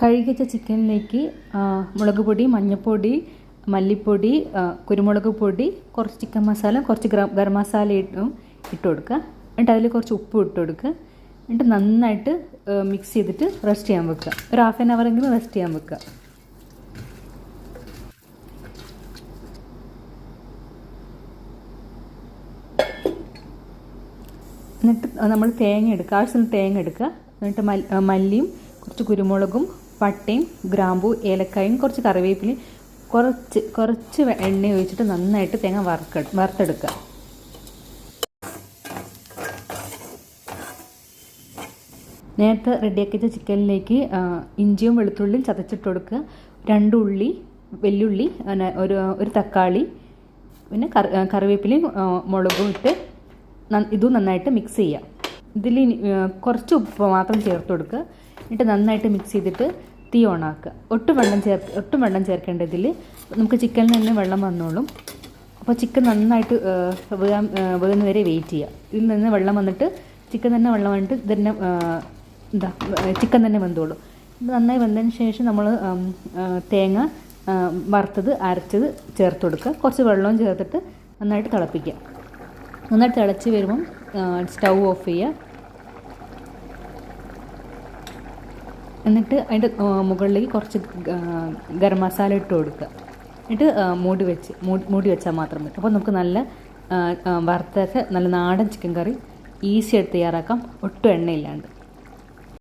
കഴുകി വെച്ച ചിക്കനിലേക്ക് മുളക് പൊടി, മഞ്ഞൾപ്പൊടി, മല്ലിപ്പൊടി, കുരുമുളക് പൊടി, കുറച്ച് ചിക്കൻ മസാല, കുറച്ച് ഗരം മസാല ഇട്ട് കൊടുക്കുക. എന്നിട്ട് അതിൽ കുറച്ച് ഉപ്പ് ഇട്ട് കൊടുക്കുക. എന്നിട്ട് നന്നായിട്ട് മിക്സ് ചെയ്തിട്ട് റെസ്റ്റ് ചെയ്യാൻ വെക്കുക. ഒരു ഹാഫ് ആൻ അവറെങ്കിലും റെസ്റ്റ് ചെയ്യാൻ വെക്കുക. എന്നിട്ട് നമ്മൾ തേങ്ങ എടുക്കുക, ആവശ്യത്തിന് തേങ്ങ എടുക്കുക. എന്നിട്ട് മല്ലിയും കുറച്ച് കുരുമുളകും പട്ടയും ഗ്രാമ്പൂ ഏലക്കായും കുറച്ച് കറിവേപ്പിലയും കുറച്ച് എണ്ണ ഒഴിച്ചിട്ട് നന്നായിട്ട് തേങ്ങ വറുത്തെടുക്കുക. നേരത്തെ റെഡിയാക്കി വെച്ച ചിക്കനിലേക്ക് ഇഞ്ചിയും വെളുത്തുള്ളിയും ചതച്ചിട്ട് കൊടുക്കുക. 2 ഉള്ളി, വെല്ലുള്ളി, ഒരു തക്കാളി, പിന്നെ കറിവേപ്പിലയും മുളകും ഇട്ട് ഇതും നന്നായിട്ട് മിക്സ് ചെയ്യുക. ഇതിൽ കുറച്ച് ഉപ്പ് മാത്രം ചേർത്ത് കൊടുക്കുക. എന്നിട്ട് നന്നായിട്ട് മിക്സ് ചെയ്തിട്ട് തീ ഓണാക്കുക. ഒട്ടും വെള്ളം ചേർക്കേണ്ട. ഇതിൽ നമുക്ക് ചിക്കനിൽ തന്നെ വെള്ളം വന്നോളും. അപ്പോൾ ചിക്കൻ നന്നായിട്ട് വേകുന്ന വരെ വെയിറ്റ് ചെയ്യുക. ഇതിൽ നിന്ന് വെള്ളം വന്നിട്ട് ചിക്കൻ വന്നിട്ട് ഇതന്നെ ചിക്കൻ തന്നെ വെന്തോളും. നന്നായി വെന്തതിന് ശേഷം നമ്മൾ തേങ്ങ വറുത്തത് അരച്ചത് ചേർത്ത് കൊടുക്കുക. കുറച്ച് വെള്ളവും ചേർത്തിട്ട് നന്നായിട്ട് തിളപ്പിക്കുക. നന്നായിട്ട് തിളച്ച് വരുമ്പം സ്റ്റൗ ഓഫ് ചെയ്യുക. എന്നിട്ട് അതിൻ്റെ മുകളിലേക്ക് കുറച്ച് ഗരം മസാല ഇട്ട് കൊടുക്കുക. എന്നിട്ട് മൂടി വെച്ചാൽ മാത്രം മതി. അപ്പോൾ നമുക്ക് നല്ല വറുത്തൊക്കെ നല്ല നാടൻ ചിക്കൻ കറി ഈസി ആയിട്ട് തയ്യാറാക്കാം, ഒട്ടും എണ്ണയില്ലാണ്ട്.